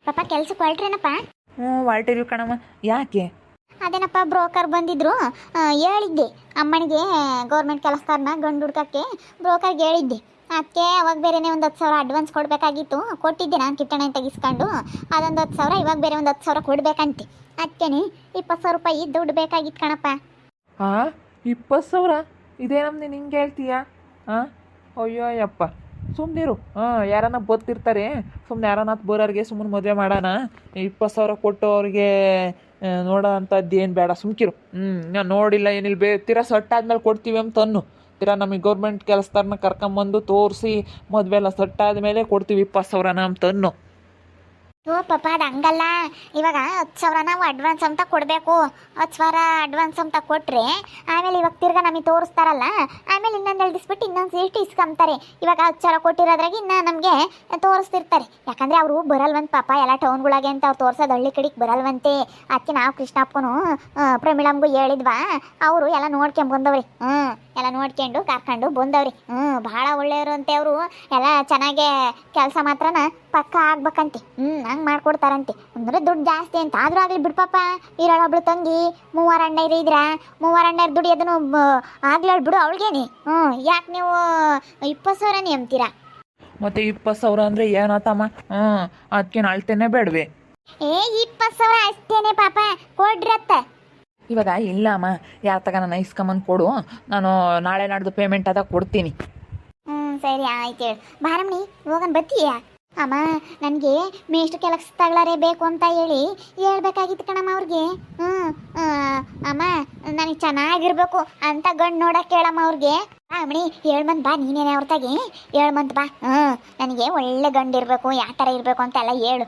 ಪಾಪ ಕೆಲ್ಸಕ್ಕೆ ಹೊರಟ್ರೇನಪ್ಪ? ಹ್ಞೂ ಹೊರಟಿರಿ ಕಣಮ್ಮ. ಯಾಕೆ? ಅದೇನಪ್ಪ ಬ್ರೋಕರ್ ಬಂದಿದ್ರು. ಹೇಳಿದ್ದೆ ಅಮ್ಮನಿಗೆ ಗೌರ್ಮೆಂಟ್ ಕೆಲಸದಾರನ ಗಂಡು ಹುಡ್ಕಕ್ಕೆ ಬ್ರೋಕರ್ಗೆ ಹೇಳಿದ್ದೆ. ಅದಕ್ಕೆ ಅವಾಗ ಬೇರೆನೇ ಒಂದು 10,000 ಅಡ್ವಾನ್ಸ್ ಕೊಡಬೇಕಾಗಿತ್ತು. ಕೊಟ್ಟಿದ್ದೆ ನಾನು ಕಿಟ್ಟಣ ತೆಗಿಸ್ಕೊಂಡು. ಅದೊಂದು 10,000, ಇವಾಗ ಬೇರೆ ಒಂದು 10,000 ಕೊಡಬೇಕಂತೆ. ಅದಕ್ಕೆ 20,000 ರೂಪಾಯಿ ದುಡ್ಡು ಬೇಕಾಗಿತ್ತು ಕಣಪ್ಪ. ಹಾಂ, 20,000? ಇದೇನಮ್ಮ ನೀನು ಹಿಂಗೆ ಹೇಳ್ತೀಯಾ? ಹಾಂ, ಅಯ್ಯೋ ಅಯ್ಯಪ್ಪ, ಸುಮ್ಮನಿರು. ಯಾರನ್ನ ಗೊತ್ತಿರ್ತಾರೆ, ಸುಮ್ಮನೆ ಯಾರನ್ನ ಬೋರೋರಿಗೆ ಸುಮ್ಮನೆ ಮದುವೆ ಮಾಡೋಣ. 20,000 ಕೊಟ್ಟು ಅವ್ರಿಗೆ ನೋಡೋ ಅಂಥದ್ದು ಏನು ಬೇಡ, ಸುಮ್ಕಿರು. ನಾನು ನೋಡಿಲ್ಲ ಏನಿಲ್ಲ, ತೀರಾ ಸಟ್ಟಾದ್ಮೇಲೆ ಕೊಡ್ತೀವಿ ಅಂತ ಅನ್ನು. ತೀರಾ ನಮಗೆ ಗೌರ್ಮೆಂಟ್ ಕೆಲಸದಾರನ್ನ ಕರ್ಕೊಂಬಂದು ತೋರಿಸಿ ಮದುವೆ ಎಲ್ಲ ಸಟ್ಟಾದ್ಮೇಲೆ ಕೊಡ್ತೀವಿ 20,000 ಅಂತ ಅನ್ನು. ಓ ಪಾಪ, ಅದು ಹಂಗಲ್ಲ. ಇವಾಗ 10,000 ನಾವು ಅಡ್ವಾನ್ಸ್ ಅಂತ ಕೊಡಬೇಕು. 10,000 ಅಡ್ವಾನ್ಸ್ ಅಂತ ಕೊಟ್ಟರೆ ಆಮೇಲೆ ಇವಾಗ ತಿರ್ಗಾ ನಮಗೆ ತೋರಿಸ್ತಾರಲ್ಲ, ಆಮೇಲೆ ಇನ್ನೊಂದು ಎಳ್ದಿಸ್ಬಿಟ್ಟು ಇನ್ನೊಂದು ಸೀಟ್ ಇಸ್ಕೊಂತಾರೆ. ಇವಾಗ 10,000 ಕೊಟ್ಟಿರೋದ್ರಾಗ ಇನ್ನು ನಮಗೆ ತೋರಿಸ್ತಿರ್ತಾರೆ. ಯಾಕಂದರೆ ಅವರು ಬರಲ್ವಂತ ಪಾಪ, ಎಲ್ಲ ಟೌನ್ಗಳಾಗೆ ಅಂತ ಅವ್ರು ತೋರ್ಸೋದು ಹಳ್ಳಿ ಕಡೆಗೆ ಬರಲ್ವಂತೆ. ಅದಕ್ಕೆ ನಾವು ಕೃಷ್ಣಪ್ಪನು ಪ್ರಮೀಳಮ್ಗೂ ಹೇಳಿದ್ವಾ, ಅವರು ಎಲ್ಲ ನೋಡ್ಕೊಂಬಂದವ್ರಿ. ಎಲ್ಲ ನೋಡ್ಕೊಂಡು ಕರ್ಕೊಂಡು ಬಂದವ್ರಿ. ಭಾಳ ಒಳ್ಳೆಯವರು ಅಂತೆ ಅವರು. ಎಲ್ಲ ಚೆನ್ನಾಗೆ ಕೆಲಸ ಮಾತ್ರನ ಪಕ್ಕ ಆಗ್ಬೇಕಂತೆ. ಹಂಗೆ ಮಾಡ್ಕೊಡ್ತಾರಂತೆ. ಅಂದ್ರೆ ದುಡ್ಡು ಜಾಸ್ತಿ ಅಂತ ಆದರೂ ಆಗಲಿ ಬಿಡ್ಪಾಪ. ಇರೋಳೊಬ್ಳು ತಂಗಿ 3 ಅಣ್ಣಯ್ರು ಇದ್ರ, 3 ಅಣ್ಣಯ್ರು ದುಡಿಯೋದನ್ನು ಆಗ್ಲಿ ಬಿಡು ಅವಳಿಗೇನೆ. ಯಾಕೆ ನೀವು 20,000 ಅಂತೀರಾ? ಮತ್ತು 20,000 ಅಂದರೆ ಏನತ್ತಮ್ಮ? ಅದಕ್ಕೇನು ಅಳ್ತೇನೆ ಬೇಡವೆ? 20,000 ಅಷ್ಟೇನೆ ಪಾಪ, ಕೊಡ್ರತ್ತ. ಇವಾಗ ಇಲ್ಲ ಅಮ್ಮ, ಯಾರ ತಗ ನಾನು ಇಸ್ಕೊಂಬಂದು ಕೊಡು, ನಾನು ನಾಳೆ ನಾಡ್ದು ಪೇಮೆಂಟ್ ಅದ ಕೊಡ್ತೀನಿ. ಸರಿ ಆಯ್ತು ಹೇಳು. ಬಾರಮ್ಮಿ ಹೋಗೋಣ, ಬತ್ತೀಯ? ಅಮ್ಮ, ನನಗೆ ಮೇಷ್ಟು ಕೆಲಸ ತಗೊಳ್ಳಾರೆ ಬೇಕು ಅಂತ ಹೇಳಿ ಹೇಳ್ಬೇಕಾಗಿತ್ತು ಕಣಮ್ಮ ಅವ್ರಿಗೆ. ಅಮ್ಮ, ನನಗೆ ಚೆನ್ನಾಗಿರ್ಬೇಕು ಅಂತ ಗಂಡು ನೋಡಕ್ಕೆ ಹೇಳಮ್ಮ ಅವ್ರಿಗೆ. ಅಮ್ಮಣಿ ಹೇಳ್ಬಂದು ಬಾ, ನೀನೇನೆ ಅವ್ರತಾಗಿ ಹೇಳ್ಬಂತು ಬಾ. ನನಗೆ ಒಳ್ಳೆ ಗಂಡು ಇರಬೇಕು, ಯಾವ ಥರ ಇರಬೇಕು ಅಂತೆಲ್ಲ ಹೇಳು.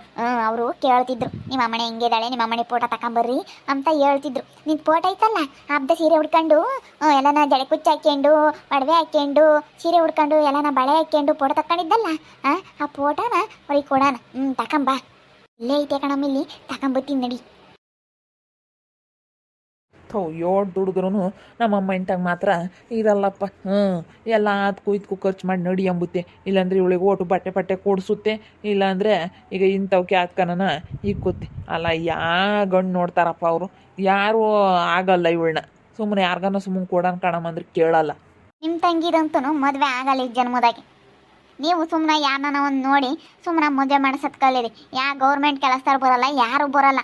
ಅವರು ಕೇಳ್ತಿದ್ರು, ನಿಮ್ಮ ಅಮ್ಮನೆ ಹೆಂಗಿದ್ದಾಳೆ, ನಿಮ್ಮ ಅಮ್ಮನೆ ಫೋಟೋ ತಗೊಂಬರ್ರಿ ಅಂತ ಹೇಳ್ತಿದ್ರು. ನಿನ್ನ ಫೋಟೋ ಐತಲ್ಲ, ಹಬ್ಬದ ಸೀರೆ ಉಡ್ಕೊಂಡು ಎಲ್ಲನ ಜಡೆ ಕುಚ್ಚು ಹಾಕ್ಕೊಂಡು ಒಡವೆ ಹಾಕ್ಕೊಂಡು ಸೀರೆ ಉಡ್ಕೊಂಡು ಎಲ್ಲನ ಬಳೆ ಹಾಕ್ಕೊಂಡು ಫೋಟೋ ತಗೊಂಡಿದ್ದಲ್ಲ, ಆ ಫೋಟೋನ ಅವ್ರಿಗೆ ಕೊಡೋಣ. ತಗೊಂಬಾ, ಇಲ್ಲೇ ಐತೆ ಕಣಮ್ಮ, ಇಲ್ಲಿ ತಗೊಂಬತ್ತೀನಿ ನಡಿ. ಏಳು ದುಡಿದ್ರೂ ನಮ್ಮಮ್ಮ ಇಂತಾಗ ಮಾತ್ರ ಇರಲ್ಲಪ್ಪ. ಎಲ್ಲ ಅದಕ್ಕೂ ಇದಕ್ಕೂ ಖರ್ಚು ಮಾಡಿ ನಡಿ ಎಂಬುತ್ತೆ. ಇಲ್ಲಾಂದ್ರೆ ಇವಳಿಗೆ ಓಟು ಬಟ್ಟೆ ಕೊಡಿಸುತ್ತೆ, ಇಲ್ಲಾಂದರೆ ಈಗ ಇಂಥವಕ್ಕೆ ಆತ್ಕನ ಇಕ್ಕುತ್ತೆ. ಅಲ್ಲ, ಗಂಡು ನೋಡ್ತಾರಪ್ಪ ಅವರು. ಯಾರೂ ಆಗಲ್ಲ ಇವಳನ್ನ. ಸುಮ್ಮನೆ ಯಾರಿಗಾನ ಸುಮ್ಮನೆ ಕೊಡೋಣ ಕಣಮ್ಮ ಅಂದ್ರೆ ಕೇಳಲ್ಲ. ನಿಮ್ಮ ತಂಗಿದಂತೂ ಮದುವೆ ಆಗಲ್ಲ ಈ ಜನ್ಮದಾಗೆ. ನೀವು ಸುಮ್ಮನೆ ಯಾರನ್ನ ಒಂದು ನೋಡಿ ಸುಮ್ಮನೆ ಮದುವೆ ಮಾಡಿಸೋದು ಕಲೀರಿ. ಗೌರ್ಮೆಂಟ್ ಕೆಲಸದವ್ರು ಬರೋಲ್ಲ, ಯಾರೂ ಬರೋಲ್ಲ.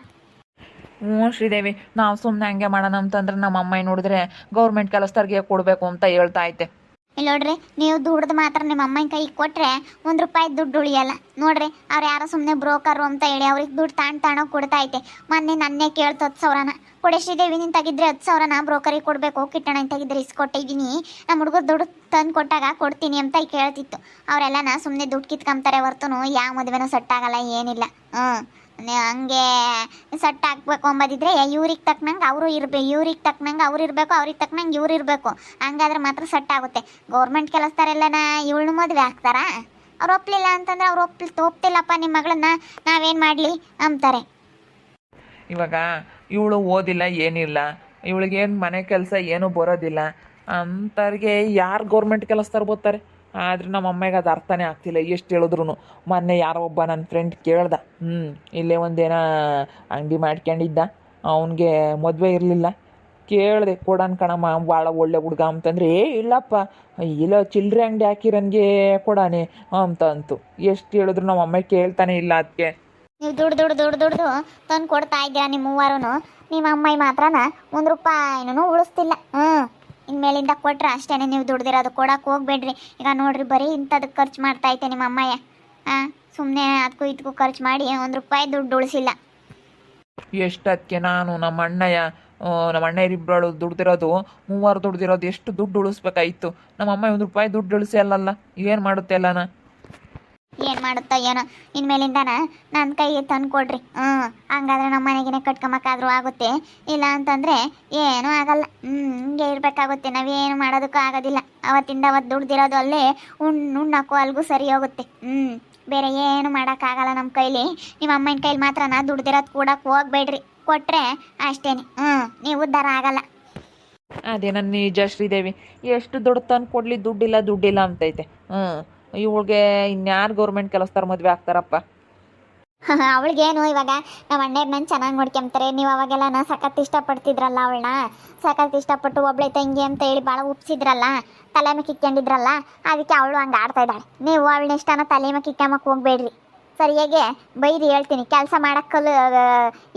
ಶ್ರೀದೇವಿ, ನಾವು ಸುಮ್ಮನೆ ಹಂಗೆ ಮಾಡೋಣ ಅಂತಂದ್ರೆ ನಮ್ಮ ಅಮ್ಮ ನೋಡಿದ್ರೆ ಗೌರ್ಮೆಂಟ್ ಕೆಲಸದವ್ರಿಗೆ ಕೊಡಬೇಕು ಅಂತ ಹೇಳ್ತಾ ಐತೆ. ಇಲ್ಲಿ ನೋಡ್ರಿ, ನೀವು ದುಡ್ದು ಮಾತ್ರ ನಿಮ್ಮ ಅಮ್ಮನ ಕೈಗೆ ಕೊಟ್ಟರೆ 1 ರೂಪಾಯಿ ದುಡ್ಡು ಉಳಿಯಲ್ಲ ನೋಡ್ರಿ. ಅವ್ರು ಯಾರೋ ಸುಮ್ಮನೆ ಬ್ರೋಕರು ಅಂತ ಹೇಳಿ ಅವ್ರಿಗೆ ದುಡ್ಡು ತಾಣೋ ಕೊಡ್ತಾ ಐತೆ. ಮೊನ್ನೆ ನನ್ನೇ ಕೇಳ್ತು 10,000 ಕೊಡೆ ಶ್ರೀದೇವಿ, ನೀನು ತೆಗಿದ್ರೆ 10,000 ಬ್ರೋಕರಿಗೆ ಕೊಡಬೇಕು, ಕಿಟ್ಟಣ ತೆಗಿದ್ರೆ ಇಸ್ಕೊಟ್ಟಿದ್ದೀನಿ, ನಮ್ಮ ಹುಡುಗರು ದುಡ್ಡು ತಂದು ಕೊಟ್ಟಾಗ ಕೊಡ್ತೀನಿ ಅಂತ ಕೇಳ್ತಿತ್ತು. ಅವರೆಲ್ಲನ ಸುಮ್ಮನೆ ದುಡ್ಡು ಕಿತ್ಕೊಂತಾರೆ ಹೊರ್ತನು ಯಾವ ಮದುವೆನೂ ಸೆಟ್ಟಾಗಲ್ಲ, ಏನಿಲ್ಲ. ಹಂಗೆ ಸೆಟ್ ಹಾಕ್ಬೇಕು ಅಂಬೋದಿದ್ರೆ ಇವ್ರಿಗೆ ತಕ್ಕನಂಗೆ ಅವರು ಇರಬೇಕು, ಇವ್ರಿಗೆ ತಕ್ಕನಂಗೆ ಅವ್ರು ಇರಬೇಕು, ಅವ್ರಿಗೆ ತಕ್ಕನಂಗೆ ಇವ್ರು ಇರಬೇಕು. ಹಂಗಾದ್ರೆ ಮಾತ್ರ ಸೆಟ್ ಆಗುತ್ತೆ. ಗೌರ್ಮೆಂಟ್ ಕೆಲಸದಾರೆಲ್ಲನ ಇವಳನ್ನ ಮದುವೆ ಹಾಕ್ತಾರಾ? ಅವ್ರು ಒಪ್ಪಲಿಲ್ಲ ಅಂತಂದ್ರೆ ಅವ್ರು ಒಪ್ತಿಲ್ಲಪ್ಪ ನಿಮ್ಮ ಮಗಳನ್ನ, ನಾವೇನು ಮಾಡಲಿ ಅಂತಾರೆ. ಇವಾಗ ಇವಳು ಓದಿಲ್ಲ, ಏನಿಲ್ಲ, ಇವಳಿಗೇನು ಮನೆ ಕೆಲಸ ಏನೂ ಬರೋದಿಲ್ಲ ಅಂಥವ್ರಿಗೆ ಯಾರು ಗೌರ್ಮೆಂಟ್ ಕೆಲಸದವ್ರು ಬರ್ತಾರೆ? ಆದರೆ ನಮ್ಮ ಅಮ್ಮಗೆ ಅದು ಅರ್ಥನೇ ಆಗ್ತಿಲ್ಲ ಎಷ್ಟು ಹೇಳಿದ್ರು. ಮೊನ್ನೆ ಯಾರೋ ಒಬ್ಬ ನನ್ನ ಫ್ರೆಂಡ್ ಕೇಳ್ದ, ಇಲ್ಲೇ ಒಂದೇನ ಅಂಗಡಿ ಮಾಡ್ಕೊಂಡಿದ್ದ, ಅವನಿಗೆ ಮದುವೆ ಇರಲಿಲ್ಲ. ಕೇಳಿದೆ, ಕೊಡೋಣ ಕಣಮ್ಮ, ಭಾಳ ಒಳ್ಳೆ ಹುಡುಗ ಅಂತಂದರೆ, ಇಲ್ಲಪ್ಪ, ಇಲ್ಲ ಚಿಲ್ಲರೆ ಅಂಗಡಿ ಹಾಕಿರೋನ್ಗೆ ಕೊಡಾನೆ ಅಂತ ಅಂತು. ಎಷ್ಟು ಹೇಳಿದ್ರು ನಮ್ಮ ಅಮ್ಮ ಕೇಳ್ತಾನೆ ಇಲ್ಲ. ಅದಕ್ಕೆ ನೀವು ದುಡ್ದು ತಂದು ಕೊಡ್ತಾ ಇದ್ದೀರಾ ನಿಮ್ಮ ಮೂವರು. ನಿಮ್ಮ ಅಮ್ಮ ಮಾತ್ರನ 1 ರೂಪಾಯಿನೂ ಉಳಿಸ್ತಿಲ್ಲ. ಇನ್ಮೇಲಿಂದ ಕೊಟ್ರೆ ಅಷ್ಟೇ ನೀವು ದುಡ್ದಿರೋದು, ಕೊಡಕ್ಕೆ ಹೋಗ್ಬೇಡ್ರಿ. ಈಗ ನೋಡ್ರಿ, ಬರೀ ಇಂಥದಕ್ಕೆ ಖರ್ಚು ಮಾಡ್ತಾ ಐತೆ ನಿಮ್ಮ ಅಮ್ಮಯ್ಯ. ಸುಮ್ಮನೆ ಅದಕ್ಕೂ ಇದಕ್ಕೂ ಖರ್ಚು ಮಾಡಿ 1 ರೂಪಾಯಿ ದುಡ್ಡು ಉಳಿಸಿಲ್ಲ. ಎಷ್ಟಕ್ಕೆ ನಾನು ನಮ್ಮ ಅಣ್ಣಯ್ಯರಿಬ್ಬರು ದುಡ್ದಿರೋದು, 3 ದುಡ್ದಿರೋದು, ಎಷ್ಟು ದುಡ್ಡು ಉಳಿಸ್ಬೇಕಾಯ್ತು. ನಮ್ಮ ಅಮ್ಮ 1 ರೂಪಾಯಿ ದುಡ್ಡು ಉಳಿಸಿ ಅಲ್ಲಲ್ಲ, ಏನು ಮಾಡುತ್ತೆ ಎಲ್ಲನ? ಏನು ಮಾಡುತ್ತೋ ಏನೋ. ಇನ್ಮೇಲಿಂದನ ನನ್ನ ಕೈಗೆ ತಂದು ಕೊಡ್ರಿ. ಹಂಗಾದ್ರೆ ನಮ್ಮ ಮನೆಗೇ ಕಟ್ಕೊಂಬಕ್ಕಾದ್ರೂ ಆಗುತ್ತೆ. ಇಲ್ಲ ಅಂತಂದರೆ ಏನೂ ಆಗಲ್ಲ. ಹಿಂಗೆ ಇರಬೇಕಾಗುತ್ತೆ. ನಾವೇನು ಮಾಡೋದಕ್ಕೂ ಆಗೋದಿಲ್ಲ. ಅವತ್ತಿಂದ ಅವತ್ತು ದುಡ್ದಿರೋದು ಅಲ್ಲೇ ಉಣ್ಣಕ್ಕೂ ಅಲ್ಗೂ ಸರಿ ಹೋಗುತ್ತೆ. ಬೇರೆ ಏನು ಮಾಡೋಕ್ಕಾಗಲ್ಲ ನಮ್ಮ ಕೈಲಿ. ನಿಮ್ಮ ಅಮ್ಮನ ಕೈಲಿ ಮಾತ್ರ ದುಡ್ದಿರೋದು ಕೂಡಕ್ಕೆ ಹೋಗ್ಬೇಡ್ರಿ. ಕೊಟ್ಟರೆ ಅಷ್ಟೇ, ನೀವು ಉದ್ಧಾರ ಆಗಲ್ಲ. ಅದೇ ನನ್ನ ನಿಜ ಶ್ರೀದೇವಿ. ಎಷ್ಟು ದುಡ್ಡು ತಂದು ಕೊಡಲಿ, ದುಡ್ಡಿಲ್ಲ ಅಂತೈತೆ. ಇವಳಿಗೆ ಇನ್ಯಾರು ಗೌರ್ಮೆಂಟ್ ಕೆಲಸದವ್ರು ಮದುವೆ ಆಗ್ತಾರಪ್ಪ? ಅವಳಿಗೇನು ಇವಾಗ ನಮ್ಮ ಅಣ್ಣವ್ರು ನನ್ನ ಚೆನ್ನಾಗಿ ನೋಡ್ಕೊಂತಾರೆ. ನೀವು ಅವಾಗೆಲ್ಲ ಸಖತ್ ಇಷ್ಟಪಡ್ತಿದ್ರಲ್ಲ ಅವಳನ್ನ, ಸಖತ್ ಇಷ್ಟಪಟ್ಟು ಒಬ್ಳೆ ತಂಗಿ ಅಂತ ಹೇಳಿ ಭಾಳ ಉಪ್ಸಿದ್ರಲ್ಲ, ತಲೆ ಮೇಲೆ ಕಿಕ್ಕೊಂಡಿದ್ರಲ್ಲ, ಅದಕ್ಕೆ ಅವಳು ಹಂಗೆ ಆಡ್ತಾ ಇದ್ದಾಳೆ. ನೀವು ಅವಳನ್ನ ಇಷ್ಟನ ತಲೆ ಮೇಲೆ ಕಿಕ್ಕಮ್ಮಕ್ಕೆ ಹೋಗ್ಬೇಡ್ರಿ, ಸರಿಯಾಗೆ ಬೈರಿ ಹೇಳ್ತೀನಿ. ಕೆಲಸ ಮಾಡೋಕ್ಕಲ್ಲ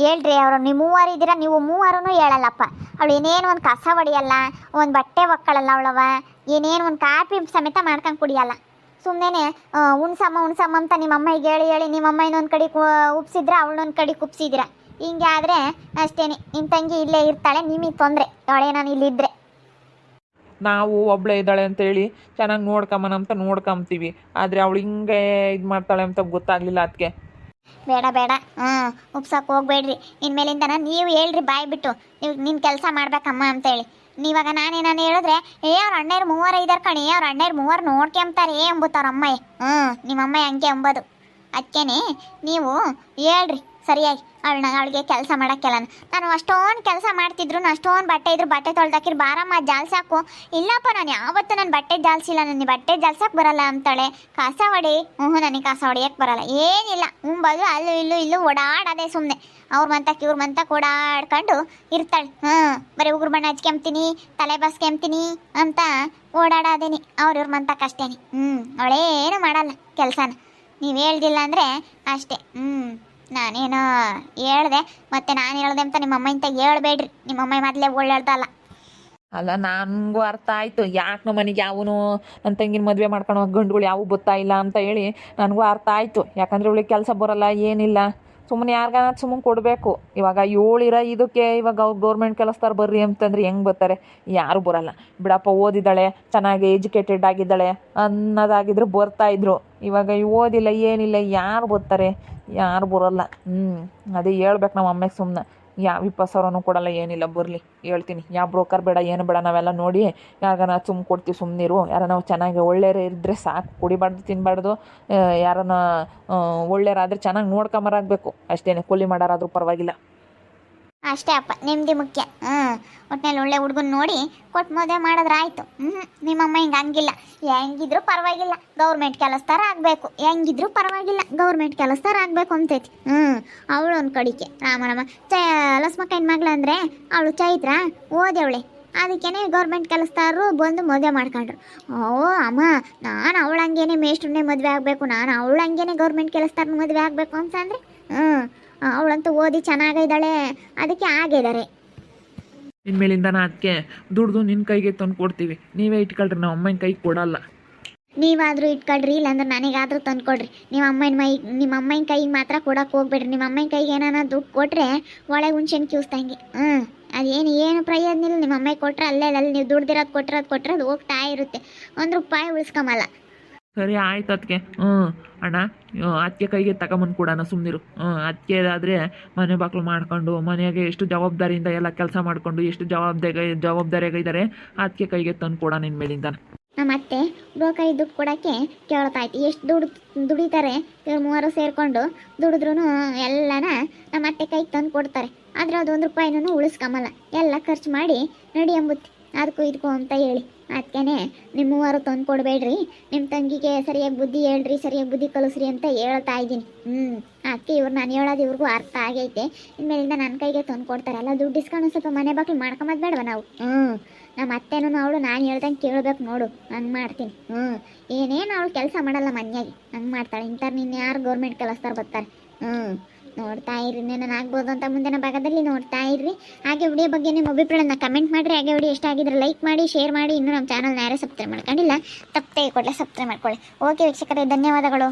ಹೇಳ್ರಿ ಅವರು. ನೀವು ಮೂವರು ಇದ್ದೀರಾ, ನೀವು ಮೂವರೂ ಹೇಳಲ್ಲಪ್ಪ. ಅವಳು ಏನೇನು ಒಂದು ಕಸ ಹೊಡಿಯಲ್ಲ, ಒಂದು ಬಟ್ಟೆ ಒಕ್ಕಳಲ್ಲ ಅವಳವ, ಏನೇನು ಒಂದು ಕಾಫಿ ಸಮೇತ ಮಾಡ್ಕೊಂಡು ಕುಡಿಯಲ್ಲ. ಸುಮ್ಮನೆ ಉಣ್ಸಮ್ಮ ಅಂತ ನಿಮ್ಮ ಅಮ್ಮಗೆ ಹೇಳಿ ಹೇಳಿ ನಿಮ್ಮ ಅಮ್ಮ ಇನ್ನೊಂದು ಕಡೆ ಉಪ್ಸಿದ್ರೆ ಅವಳನ್ನೊಂದು ಕಡೆ ಕುಪ್ಸಿದ್ರ. ಹಿಂಗೆ ಆದರೆ ಅಷ್ಟೇ, ನಿಮ್ಮ ತಂಗಿ ಇಲ್ಲೇ ಇರ್ತಾಳೆ, ನಿಮಗೆ ತೊಂದರೆ ಅವಳೇ ನಾನು ಇಲ್ಲಿದ್ದರೆ. ನಾವು ಒಬ್ಳೆ ಇದ್ದಾಳೆ ಅಂತೇಳಿ ಚೆನ್ನಾಗಿ ನೋಡ್ಕೊಂಬನ ಅಂತ ನೋಡ್ಕೊಂತೀವಿ, ಆದರೆ ಅವಳು ಹಿಂಗೆ ಇದು ಮಾಡ್ತಾಳೆ ಅಂತ ಗೊತ್ತಾಗಲಿಲ್ಲ ಅದಕ್ಕೆ. ಬೇಡ ಬೇಡ, ಉಪ್ಸಕ್ಕೆ ಹೋಗ್ಬೇಡ್ರಿ ಇನ್ಮೇಲಿಂದನ. ನೀವು ಹೇಳ್ರಿ ಬಾಯ್ ಬಿಟ್ಟು, ನೀವು ನಿನ್ನ ಕೆಲಸ ಮಾಡ್ಬೇಕಮ್ಮ ಅಂತೇಳಿ. ನೀವಾಗ ನಾನೇನಾನು ಹೇಳಿದ್ರೆ ಅವ್ರ ಅಣ್ಣಯ್ರು ಮೂವರು ಇದ್ದಾರೆ ಕಣಿ, ಅವ್ರ ಅಣ್ಣಯ್ರು ಮೂವರು ನೋಡ್ಕೊಂತಾರೆ ಎಂಬುತ್ತವ್ರ ಅಮ್ಮಯ್ಯ. ನಿಮ್ಮ ಅಮ್ಮಯ್ಯ ಹಂಗೆ ಎಂಬೋದು. ಅದಕ್ಕೇನೆ ನೀವು ಹೇಳ್ರಿ ಸರಿಯಾಗಿ. ಅವಳಿಗೆ ಕೆಲಸ ಮಾಡೋಕ್ಕೆಲ್ಲ ನಾನು ಅಷ್ಟೊಂದು ಕೆಲಸ ಮಾಡ್ತಿದ್ರು, ಅಷ್ಟೊಂದು ಬಟ್ಟೆ ಇದ್ರು ಬಟ್ಟೆ ತೊಳ್ದಾಕಿರು, ಬಾರಮ್ಮ ಜಾಲ್ಸಾಕು. ಇಲ್ಲಪ್ಪ ನಾನು ಯಾವತ್ತೂ ನನ್ನ ಬಟ್ಟೆ ಜಾಲ್ಸಿಲ್ಲ, ನನಗೆ ಬಟ್ಟೆ ಜಾಲ್ಸಕ್ಕೆ ಬರಲ್ಲ ಅಂತಾಳೆ. ಕಸ ಹೊಡಿ, ನನಗೆ ಕಸ ಹೊಡಿಯೋಕ್ಕೆ ಬರಲ್ಲ, ಏನಿಲ್ಲ. ಬದು ಅಲ್ಲೂ ಇಲ್ಲೂ ಓಡಾಡೋದೆ ಸುಮ್ಮನೆ. ಅವ್ರ ಮಂತಕ್ಕೆ ಇವ್ರ ಮಂತಕ್ಕೆ ಓಡಾಡ್ಕೊಂಡು ಇರ್ತಾಳೆ. ಬರೀ ಉಗುರು ಬಣ್ಣ ಹಚ್ಕೊಂತೀನಿ, ತಲೆ ಬಸ್ಕೊಂತೀನಿ ಅಂತ ಓಡಾಡೋದೇನಿ ಇವ್ರ ಮಂತಕ್ಕೆ ಅಷ್ಟೇನಿ. ಅವಳೇನು ಮಾಡಲ್ಲ ಕೆಲಸನ. ನೀವು ಹೇಳ್ದಿಲ್ಲ ಅಂದರೆ ಅಷ್ಟೇ. ನಾನೇನೋ ಹೇಳ್ದೆ, ಮತ್ತೆ ನಾನು ಹೇಳ್ದೆ ಅಂತ ನಿಮ್ಮ ಅಮ್ಮ ಇಂತ ಹೇಳ್ಬೇಡ್ರಿ. ನಿಮ್ಮ ಅಮ್ಮ ಮೊದಲೇ ಒಳ್ಳೆಳ್ದಲ್ಲ. ಅಲ್ಲ, ನನಗೂ ಅರ್ಥ ಆಯಿತು ಯಾಕೆ ನಮ್ಮ ಮನೆಗೆ ಯಾವನು ನನ್ನ ತಂಗಿನ ಮದುವೆ ಮಾಡ್ಕೊಂಡು ಗಂಡುಗಳು ಯಾವೂ ಗೊತ್ತಾ ಇಲ್ಲ ಅಂತ ಹೇಳಿ ನನಗೂ ಅರ್ಥ ಆಯಿತು. ಯಾಕಂದರೆ ಇವಳಿಗೆ ಕೆಲಸ ಬರೋಲ್ಲ, ಏನಿಲ್ಲ. ಸುಮ್ಮನೆ ಯಾರಿಗಾನ ಸುಮ್ಮನೆ ಕೊಡಬೇಕು. ಇವಾಗ ಇದಕ್ಕೆ ಇವಾಗ ಗೌರ್ಮೆಂಟ್ ಕೆಲಸದವ್ರು ಬರ್ರಿ ಅಂತಂದ್ರೆ ಹೆಂಗೆ ಬರ್ತಾರೆ? ಯಾರೂ ಬರಲ್ಲ. ಬಿಡಪ್ಪ, ಓದಿದ್ದಾಳೆ, ಚೆನ್ನಾಗಿ ಎಜುಕೇಟೆಡ್ ಆಗಿದ್ದಾಳೆ ಅನ್ನೋದಾಗಿದ್ರೆ ಬರ್ತಾಯಿದ್ರು. ಇವಾಗ ಓದಿಲ್ಲ, ಏನಿಲ್ಲ, ಯಾರು ಬರ್ತಾರೆ? ಯಾರು ಬರೋಲ್ಲ. ಅದೇ ಹೇಳ್ಬೇಕು ನಮ್ಮ ಅಮ್ಮಗೆ. ಸುಮ್ಮನೆ ಯಾವ 20,000 ಕೊಡಲ್ಲ, ಏನಿಲ್ಲ, ಬರಲಿ ಹೇಳ್ತೀನಿ. ಯಾವ ಬ್ರೋಕರ್ ಬೇಡ, ಏನು ಬೇಡ, ನಾವೆಲ್ಲ ನೋಡಿ ಯಾರಿಗಾನ ಸುಮ್ಮನೆ ಕೊಡ್ತೀವಿ, ಸುಮ್ಮನಿರು. ಯಾರ ನಾವು ಚೆನ್ನಾಗಿ ಒಳ್ಳೆಯರು ಇದ್ದರೆ ಸಾಕು, ಕುಡಿಬಾರ್ದು ತಿನ್ನಬಾರ್ದು. ಯಾರನ್ನ ಒಳ್ಳೆಯರಾದರೆ ಚೆನ್ನಾಗಿ ನೋಡ್ಕೊಂಬರಾಗಬೇಕು ಅಷ್ಟೇ. ಕೂಲಿ ಮಾಡೋರಾದ್ರೂ ಪರವಾಗಿಲ್ಲ. ಅಷ್ಟೇ ಅಪ್ಪ, ನೆಮ್ಮದಿ ಮುಖ್ಯ. ಒಟ್ಟಿನಲ್ಲಿ ಒಳ್ಳೆ ಹುಡುಗನ ನೋಡಿ ಕೊಟ್ಟು ಮದುವೆ ಮಾಡಿದ್ರೆ ಆಯಿತು. ನಿಮ್ಮಮ್ಮ ಹಿಂಗೆ ಹಂಗಿಲ್ಲ. ಹೆಂಗಿದ್ರು ಪರವಾಗಿಲ್ಲ, ಗೌರ್ಮೆಂಟ್ ಕೆಲಸದಾರ ಆಗಬೇಕು. ಹೆಂಗಿದ್ರು ಪರವಾಗಿಲ್ಲ, ಗೌರ್ಮೆಂಟ್ ಕೆಲಸದಾರ ಆಗಬೇಕು ಅಂತೈತಿ. ಅವಳು ಒಂದು ಕಡಿಕೆ ರಾಮನಮ್ಮ ಲಸ್ಮಕ್ಕನ ಮಗಳ ಅಂದರೆ ಅವಳು ಚೈತ್ರ ಓದವಳೆ. ಅದಕ್ಕೇನೆ ಗೌರ್ಮೆಂಟ್ ಕೆಲಸದಾರರು ಬಂದು ಮದುವೆ ಮಾಡ್ಕೊಂಡ್ರು. ಅಮ್ಮ, ನಾನು ಅವಳಂಗೇನೆ ಮೇಷ್ಟ್ರನ್ನೇ ಮದುವೆ ಆಗಬೇಕು, ನಾನು ಅವಳಂಗೇನೆ ಗೌರ್ಮೆಂಟ್ ಕೆಲಸದಾರ ಮದುವೆ ಆಗಬೇಕು ಅಂತಂದರೆ ಅವಳಂತೂ ಓದಿ ಚೆನ್ನಾಗಿದ್ದಾಳೆ, ಅದಕ್ಕೆ ಆಗಿದ್ದಾರೆ. ಇನ್ಮೇಲಿಂದ ಅದಕ್ಕೆ ದುಡ್ದು ನಿನ್ನ ಕೈಗೆ ತಂದು ಕೊಡ್ತೀವಿ, ನೀವೇ ಇಟ್ಕೊಳ್ರಿ, ನಮ್ಮ ಅಮ್ಮನ ಕೈಗೆ ಕೊಡಲ್ಲ. ನೀವಾದರೂ ಇಟ್ಕೊಳ್ರಿ, ಇಲ್ಲಾಂದ್ರೆ ನನಗಾದರೂ ತಂದು ಕೊಡ್ರಿ. ನಿಮ್ಮ ಅಮ್ಮನ ಕೈಗೆ ಮಾತ್ರ ಕೊಡೋಕೆ ಹೋಗ್ಬೇಡ್ರಿ. ನಿಮ್ಮ ಅಮ್ಮನ ಕೈಗೆ ಏನಾನ ದುಡ್ಡು ಕೊಟ್ಟರೆ ಒಳಗೆ ಹುಣ್ಸೆನ್ ಕ್ಯೂಸ್ದಂಗೆ. ಅದೇನು ಪ್ರಯೋಜನ ಇಲ್ಲ. ನಿಮ್ಮ ಅಮ್ಮಗೆ ಕೊಟ್ಟರೆ ಅಲ್ಲೇ ನೀವು ದುಡ್ದಿರೋದು ಕೊಟ್ಟರೆ ಅದು ಹೋಗ್ತಾ ಇರುತ್ತೆ. ₹1 ಉಳಿಸ್ಕೊಂಬಲ್ಲ. ಸರಿ ಆಯ್ತು ಅದಕ್ಕೆ. ಅಣ್ಣ, ಅದಕ್ಕೆ ಕೈಗೆ ತಗೊಂಬಂದು ಕೊಡೋಣ, ಸುಮ್ಮನಿರು. ಅದಕ್ಕೆ ಆದರೆ ಮನೆ ಬಾಕ್ಲು ಮಾಡ್ಕೊಂಡು ಮನೆಯಾಗೆ ಎಷ್ಟು ಜವಾಬ್ದಾರಿಯಿಂದ ಎಲ್ಲ ಕೆಲಸ ಮಾಡಿಕೊಂಡು ಎಷ್ಟು ಜವಾಬ್ದಾರಿಯಾಗಿದ್ದಾರೆ. ಅದಕ್ಕೆ ಕೈಗೆ ತಂದು ಕೊಡೋಣ ಇನ್ಮೇಲಿಂದ. ನಮ್ಮ ಅತ್ತೆ ಬ್ರೋಕರಿಗೆ ದುಡ್ಡು ಕೊಡೋಕ್ಕೆ ಕೇಳ್ತಾಯ್ತು. ಎಷ್ಟು ದುಡಿತಾರೆ ಇವ್ರು ಮೂವರು ಸೇರಿಕೊಂಡು ದುಡಿದ್ರೂ ಎಲ್ಲನ ನಮ್ಮ ಅತ್ತೆ ಕೈಗೆ ತಂದು ಕೊಡ್ತಾರೆ. ಆದರೆ ಅದು ₹1 ಉಳಿಸ್ಕೊಂಬಲ್ಲ, ಎಲ್ಲ ಖರ್ಚು ಮಾಡಿ ನಡಿ ಎಂಬುತ್ತೆ ಅದಕ್ಕೂ ಇದಕ್ಕೂ ಅಂತ ಹೇಳಿ. ಅದಕ್ಕೇ ನಿಮ್ಮ ಮೂವರು ತಂದು ಕೊಡಬೇಡ್ರಿ, ನಿಮ್ಮ ತಂಗಿಗೆ ಸರಿಯಾಗಿ ಬುದ್ಧಿ ಹೇಳ್ರಿ, ಸರಿಯಾಗಿ ಬುದ್ಧಿ ಕಲಿಸ್ರಿ ಅಂತ ಹೇಳ್ತಾ ಇದ್ದೀನಿ. ಅದಕ್ಕೆ ನಾನು ಹೇಳೋದು ಇವ್ರಿಗೂ ಅರ್ಥ ಆಗೈತೆ. ಇನ್ಮೇಲಿಂದ ನನ್ನ ಕೈಗೆ ತಂದು ಕೊಡ್ತಾರೆ. ಎಲ್ಲ ದುಡ್ಡು ಇಸ್ಕೊಂಡು ಸ್ವಲ್ಪ ಮನೆ ಬಾಕ್ಲು ಮಾಡ್ಕೊಂಬದ್ ಬೇಡವ ನಾವು. ನಮ್ಮ ಅತ್ತೆನೂ ಅವಳು ನಾನು ಹೇಳ್ದಂಗೆ ಕೇಳಬೇಕು ನೋಡು, ಹಂಗೆ ಮಾಡ್ತೀನಿ. ಏನೇನು ಅವಳು ಕೆಲಸ ಮಾಡಲ್ಲ ಮನೆಯಾಗಿ, ಹಂಗೆ ಮಾಡ್ತಾಳೆ. ಇಂಥವ್ರು ನಿನ್ನ ಯಾರು ಗೌರ್ಮೆಂಟ್ ಕೆಲಸದವ್ರು ಬರ್ತಾರೆ. ನೋಡ್ತಾ ಇರ್ರಿ, ನಾನು ಆಗ್ಬೋದು ಅಂತ ಮುಂದಿನ ಭಾಗದಲ್ಲಿ ನೋಡ್ತಾ ಇರ್ರಿ. ಹಾಗೆ ವಿಡಿಯೋ ಬಗ್ಗೆ ನಿಮ್ಮ ಅಭಿಪ್ರಾಯನ ಕಮೆಂಟ್ ಮಾಡಿರಿ. ಹಾಗೆ ವಿಡಿಯೋ ಇಷ್ಟ ಆಗಿದ್ರೆ ಲೈಕ್ ಮಾಡಿ, ಶೇರ್ ಮಾಡಿ. ಇನ್ನೂ ನಮ್ಮ ಚಾನಲ್ನ ಯಾರೇ ಸಬ್ಸ್ಕ್ರೈಬ್ ಮಾಡ್ಕೊಂಡಿಲ್ಲ, ತಪ್ಪೇ ಕೊಡಲೇ ಸಬ್ಸ್ಕ್ರೈಬ್ ಮಾಡ್ಕೊಳ್ಳಿ. ಓಕೆ ವೀಕ್ಷಕರೇ, ಧನ್ಯವಾದಗಳು.